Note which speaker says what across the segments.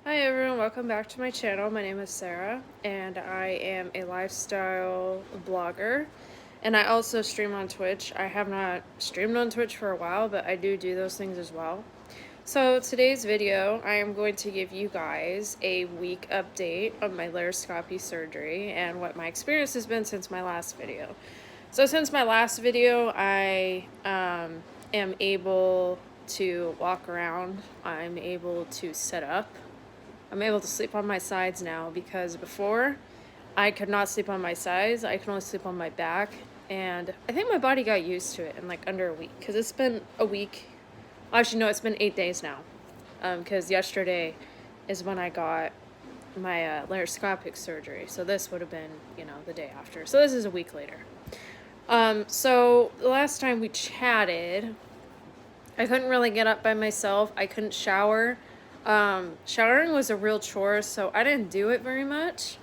Speaker 1: Hi everyone, welcome back to my channel. My name is Sarah and I am a lifestyle blogger, and I also stream on Twitch. I have not streamed on Twitch for a while, but I do those things as well. So today's video, I am going to give you guys a week update of my Laraspoic surgery and what my experience has been since my last video. So since my last video, I am able to walk around. I'm able to sit up. I'm able to sleep on my sides now, because before I could not sleep on my sides. I could only sleep on my back, and I think my body got used to it in like under a week, because it's been a week. Actually, no, it's been 8 days now, because yesterday is when I got my laparoscopic surgery, so this would have been, the day after. So this is a week later. So the last time we chatted, I couldn't really get up by myself. I couldn't shower. Showering was a real chore, so I didn't do it very much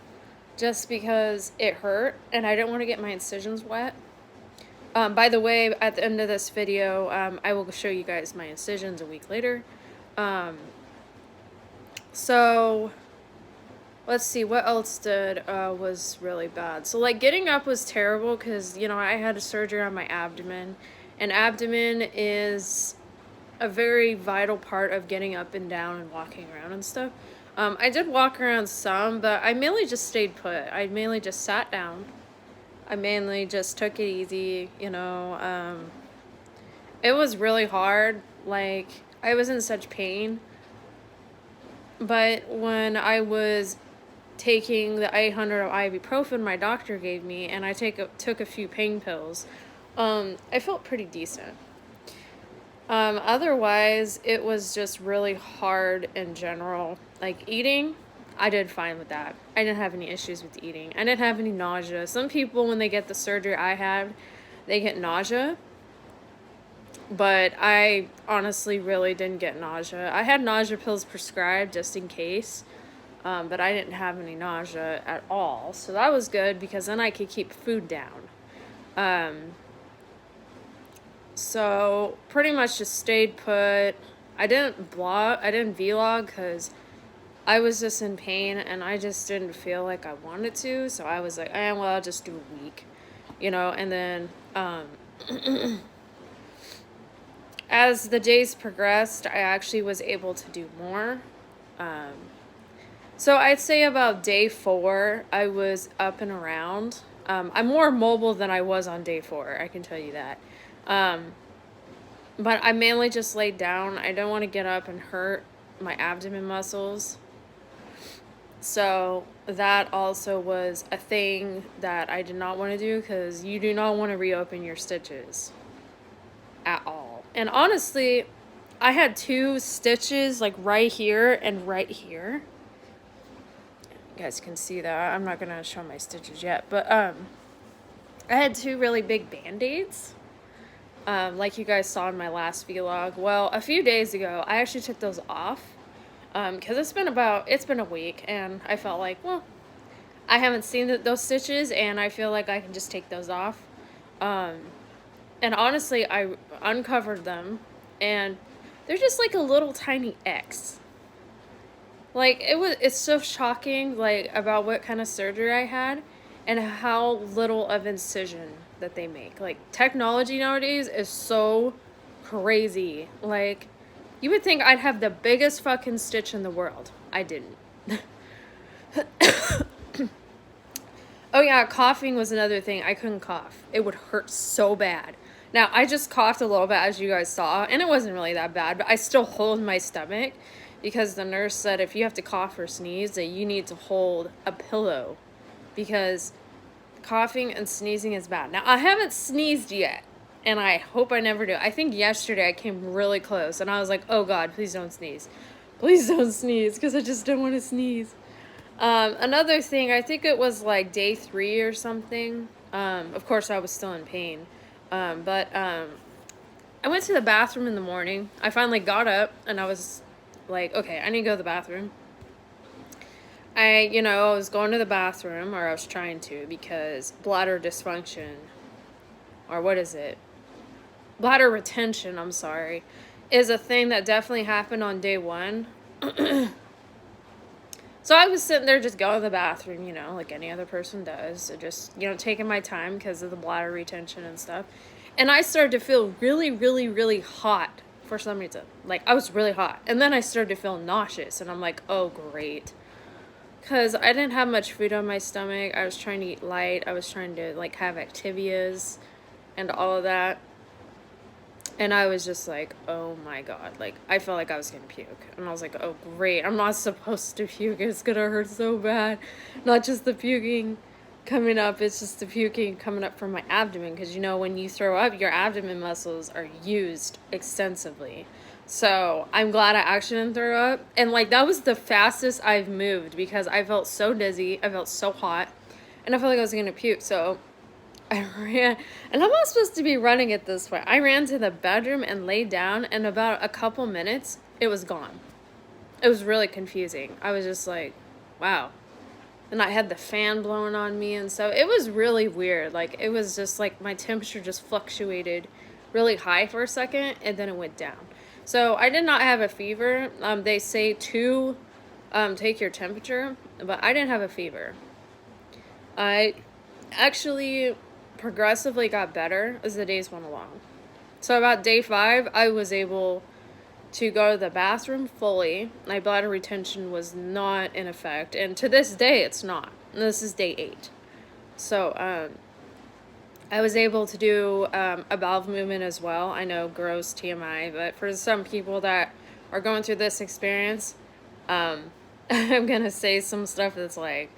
Speaker 1: just because it hurt and I didn't want to get my incisions wet. By the way, at the end of this video, I will show you guys my incisions a week later. So let's see, what else was really bad. So like getting up was terrible because, I had a surgery on my abdomen, and abdomen is a very vital part of getting up and down and walking around and stuff. I did walk around some, but I mainly just stayed put. I mainly just sat down. I mainly just took it easy, It was really hard. Like, I was in such pain. But when I was taking the 800 of ibuprofen my doctor gave me, and I took a few pain pills, I felt pretty decent. Otherwise, it was just really hard in general. Like eating, I did fine with that. I didn't have any issues with eating. I didn't have any nausea. Some people, when they get the surgery I had, they get nausea. But I honestly really didn't get nausea. I had nausea pills prescribed just in case. But I didn't have any nausea at all. So that was good, because then I could keep food down. So pretty much just stayed put. I didn't vlog because I was just in pain and I just didn't feel like I wanted to. So I was like, well, I'll just do a week, and then as the days progressed, I actually was able to do more. So I'd say about day 4, I was up and around. I'm more mobile than I was on day 4, I can tell you that. But I mainly just laid down. I don't want to get up and hurt my abdomen muscles. So that also was a thing that I did not want to do, because you do not want to reopen your stitches at all. And honestly, I had 2 stitches like right here and right here. You guys can see that. I'm not going to show my stitches yet, but I had 2 really big band-aids. Like you guys saw in my last vlog. Well, a few days ago, I actually took those off, because it's been a week, and I felt like, well, I haven't seen those stitches, and I feel like I can just take those off. And honestly, I uncovered them, and they're just like a little tiny X. Like, it's so shocking, like, about what kind of surgery I had and how little of incision that they make. Like, technology nowadays is so crazy. Like, you would think I'd have the biggest fucking stitch in the world. I didn't. Oh yeah, coughing was another thing. I couldn't cough. It would hurt so bad. Now, I just coughed a little bit, as you guys saw, and it wasn't really that bad, but I still hold my stomach, because the nurse said if you have to cough or sneeze, that you need to hold a pillow, because coughing and sneezing is bad. Now, I haven't sneezed yet, and I hope I never do. I think yesterday I came really close, and I was like, oh God, please don't sneeze. Please don't sneeze, because I just don't want to sneeze. Another thing, I think it was like day 3 or something. Of course, I was still in pain. But I went to the bathroom in the morning. I finally got up, and I was like, okay, I need to go to the bathroom. I was going to the bathroom, or I was trying to, because bladder dysfunction, or what is it? Bladder retention, I'm sorry, is a thing that definitely happened on day 1. So I was sitting there just going to the bathroom, like any other person does. So just, taking my time because of the bladder retention and stuff. And I started to feel really, really, really hot for some reason. Like, I was really hot. And then I started to feel nauseous. And I'm like, oh, great. Because I didn't have much food on my stomach. I was trying to eat light. I was trying to, like, have Activias and all of that. And I was just like, oh my God. Like, I felt like I was going to puke. And I was like, oh, great. I'm not supposed to puke. It's going to hurt so bad. Not just the puking coming up. It's just the puking coming up from my abdomen. Because, when you throw up, your abdomen muscles are used extensively. So I'm glad I actually didn't throw up. And, like, that was the fastest I've moved. Because I felt so dizzy. I felt so hot. And I felt like I was going to puke. So I ran, and I'm not supposed to be running it this way. I ran to the bedroom and laid down, and about a couple minutes, it was gone. It was really confusing. I was just like, wow. And I had the fan blowing on me, and so it was really weird. Like, it was just like my temperature just fluctuated really high for a second, and then it went down. So I did not have a fever. They say to take your temperature, but I didn't have a fever. I actually progressively got better as the days went along. So about day 5, I was able to go to the bathroom fully. My bladder retention was not in effect, and to this day it's not. And this is day 8. So I was able to do a valve movement as well. I know, gross TMI, but for some people that are going through this experience, I'm gonna say some stuff that's like,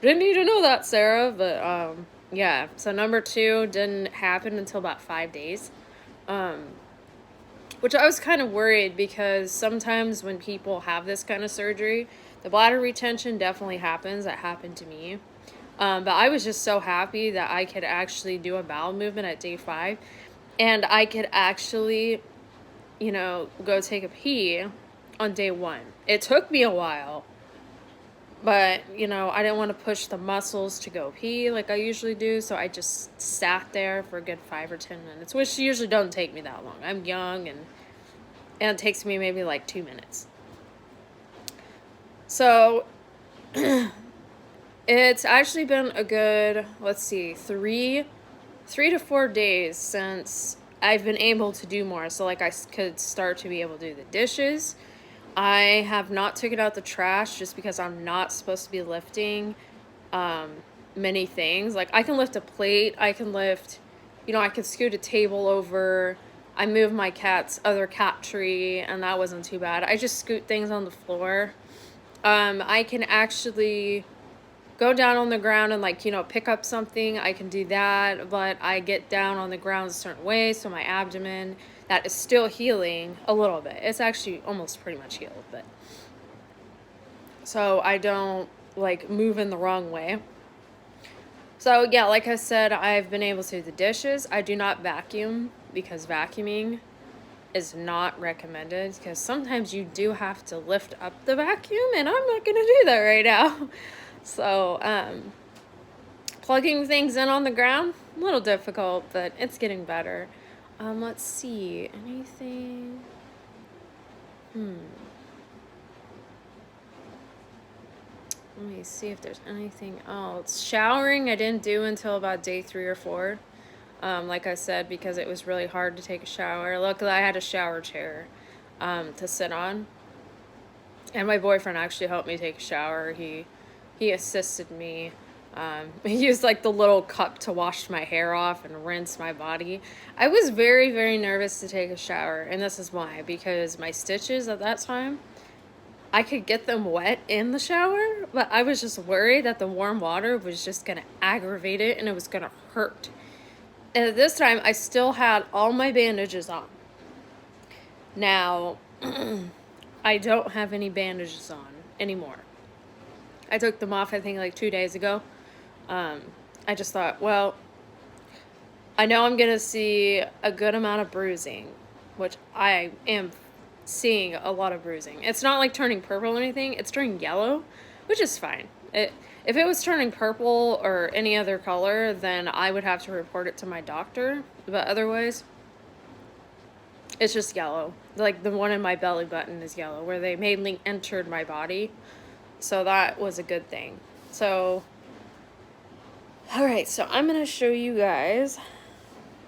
Speaker 1: didn't need to know that, Sarah, but yeah, so number 2 didn't happen until about 5 days, which I was kind of worried because sometimes when people have this kind of surgery, the bladder retention definitely happens. That happened to me. But I was just so happy that I could actually do a bowel movement at day 5, and I could actually, go take a pee on day 1. It took me a while. But, I didn't want to push the muscles to go pee like I usually do, so I just sat there for a good 5 or 10 minutes, which usually don't take me that long. I'm young, and it takes me maybe like 2 minutes. So, it's actually been a good, 3 to 4 days since I've been able to do more. So, like, I could start to be able to do the dishes. I have not taken out the trash just because I'm not supposed to be lifting many things. Like, I can lift a plate, I can lift, I can scoot a table over. I moved my cat's other cat tree, and that wasn't too bad. I just scoot things on the floor. I can actually go down on the ground and, like, pick up something. I can do that, but I get down on the ground a certain way, so my abdomen, that is still healing a little bit. It's actually almost pretty much healed, but so I don't, like, move in the wrong way. So yeah, like I said, I've been able to do the dishes. I do not vacuum because vacuuming is not recommended, because sometimes you do have to lift up the vacuum, and I'm not gonna do that right now. So plugging things in on the ground, a little difficult, but it's getting better. Let's see, anything? Let me see if there's anything else. Showering, I didn't do until about day 3 or 4. Like I said, because it was really hard to take a shower. Luckily, I had a shower chair to sit on. And my boyfriend actually helped me take a shower. He assisted me. He used, like, the little cup to wash my hair off and rinse my body. I was very, very nervous to take a shower, and this is why. Because my stitches at that time, I could get them wet in the shower, but I was just worried that the warm water was just going to aggravate it and it was going to hurt. And at this time, I still had all my bandages on. Now, I don't have any bandages on anymore. I took them off, I think, like 2 days ago. I just thought, well, I know I'm going to see a good amount of bruising, which I am seeing a lot of bruising. It's not like turning purple or anything. It's turning yellow, which is fine. If it was turning purple or any other color, then I would have to report it to my doctor. But otherwise, it's just yellow. Like, the one in my belly button is yellow, where they mainly entered my body. So that was a good thing. So, alright, so I'm going to show you guys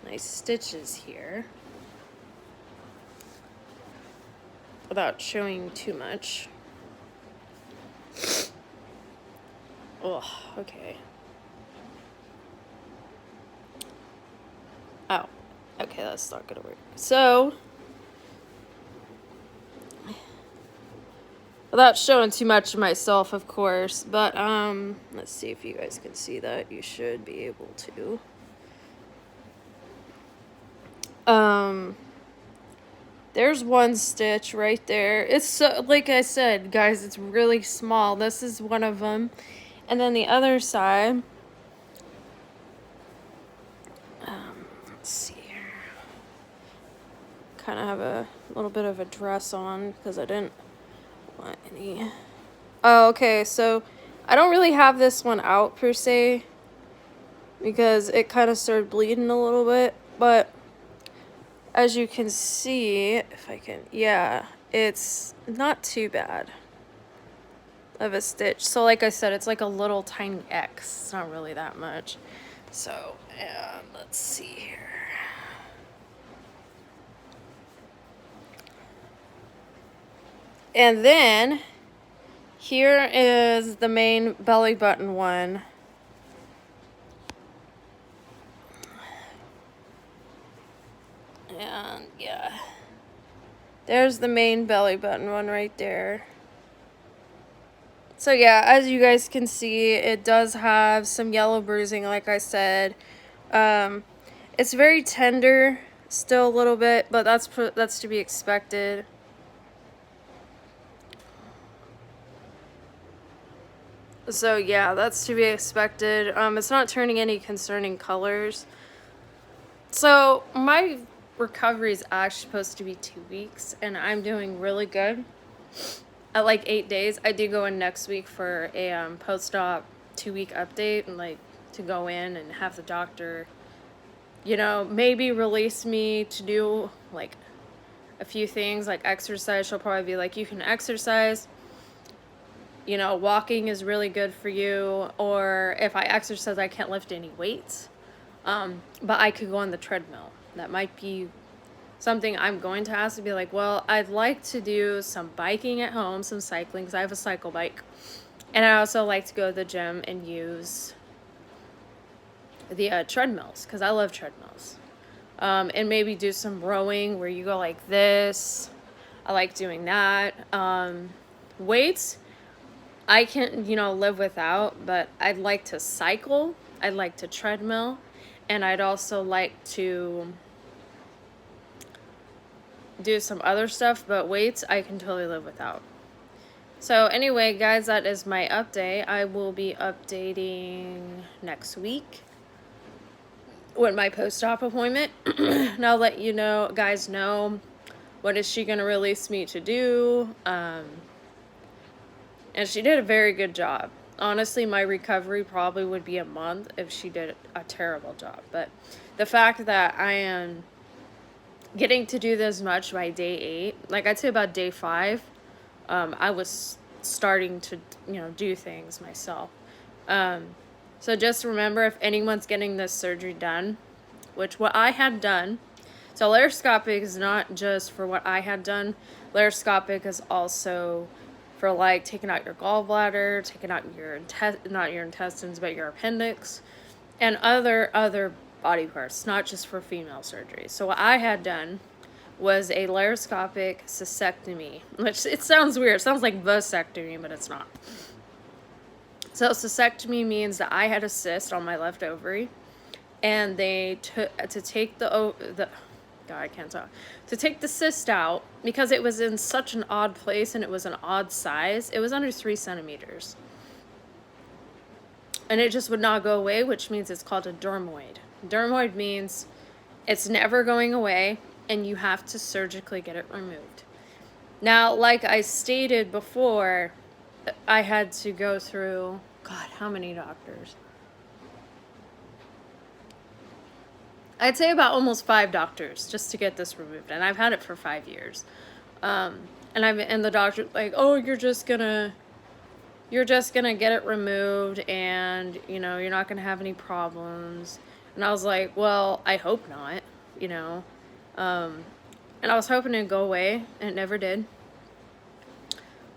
Speaker 1: my stitches here without showing too much. Oh, okay. Oh, okay, that's not gonna work. So, without showing too much of myself, of course, but, let's see if you guys can see that. You should be able to. There's one stitch right there. It's so, like I said, guys, it's really small. This is one of them. And then the other side, let's see here. Kind of have a little bit of a dress on because I didn't want any. Oh, okay, so I don't really have this one out per se because it kind of started bleeding a little bit, but as you can see, if I can, yeah, it's not too bad of a stitch. So like I said, it's like a little tiny X. It's not really that much. So, yeah, let's see here. And then here is the main belly button one. And yeah, there's the main belly button one right there. So yeah, as you guys can see, it does have some yellow bruising, like I said. It's very tender still a little bit, but that's to be expected. So yeah, that's to be expected. It's not turning any concerning colors. So my recovery is actually supposed to be 2 weeks, and I'm doing really good. At like 8 days, I do go in next week for a post-op 2-week update, and like to go in and have the doctor, you know, maybe release me to do like a few things like exercise. She'll probably be like, you can exercise, you know, walking is really good for you, or if I exercise I can't lift any weights, but I could go on the treadmill. That might be something I'm going to ask to be like, well, I'd like to do some biking at home, some cycling, because I have a cycle bike. And I also like to go to the gym and use the treadmills, because I love treadmills. And maybe do some rowing where you go like this. I like doing that. Weights, I can, you know, live without, but I'd like to cycle. I'd like to treadmill. And I'd also like to do some other stuff, but weights I can totally live without. So anyway, guys, that is my update. I will be updating next week with my post-op appointment. And I'll let you know, guys, know what is she going to release me to do. And she did a very good job. Honestly, my recovery probably would be a month if she did a terrible job. But the fact that I am getting to do this much by day 8, like I'd say about day 5, I was starting to, you know, do things myself. So just remember, if anyone's getting this surgery done, which what I had done, so laparoscopic is not just for what I had done. Laparoscopic is also for like taking out your gallbladder, taking out your not your intestines, but your appendix, and other body parts, not just for female surgery. So what I had done was a laraspoic cystectomy, which it sounds weird. It sounds like vasectomy, but it's not. So cystectomy means that I had a cyst on my left ovary, and they took to take the cyst out because it was in such an odd place and it was an odd size. It was under 3 centimeters. And it just would not go away, which means it's called a dermoid. Dermoid means it's never going away and you have to surgically get it removed. Now, like I stated before, I had to go through, God, how many doctors? I'd say about almost 5 doctors just to get this removed, and I've had it for 5 years. And the doctor like, oh, you're just gonna you're just gonna get it removed and, you know, you're not gonna have any problems. And I was like, well, I hope not, you know. And I was hoping it'd go away, and it never did.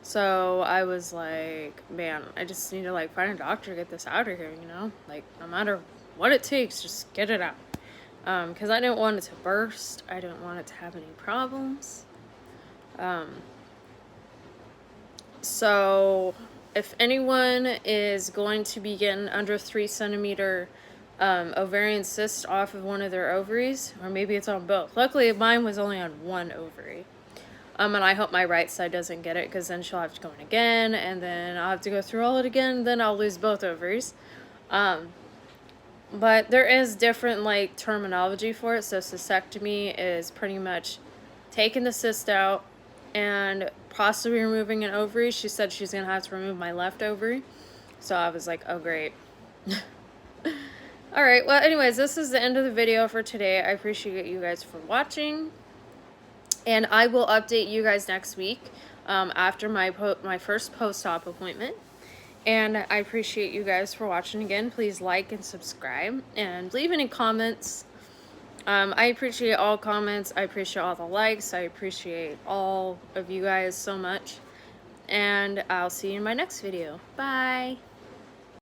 Speaker 1: So I was like, man, I just need to like find a doctor to get this out of here, you know? Like, no matter what it takes, just get it out. Because I didn't want it to burst. I didn't want it to have any problems. So if anyone is going to be getting under 3 centimeter ovarian cyst off of one of their ovaries, or maybe it's on both. Luckily, mine was only on one ovary. And I hope my right side doesn't get it, because then she'll have to go in again, and then I'll have to go through all it again, then I'll lose both ovaries. But there is different, like, terminology for it. So cystectomy is pretty much taking the cyst out and possibly removing an ovary. She said she's going to have to remove my left ovary. So I was like, oh, great. Alright, well, anyways, this is the end of the video for today. I appreciate you guys for watching. And I will update you guys next week after my first post-op appointment. And I appreciate you guys for watching again. Please like and subscribe and leave any comments. I appreciate all comments. I appreciate all the likes. I appreciate all of you guys so much. And I'll see you in my next video. Bye!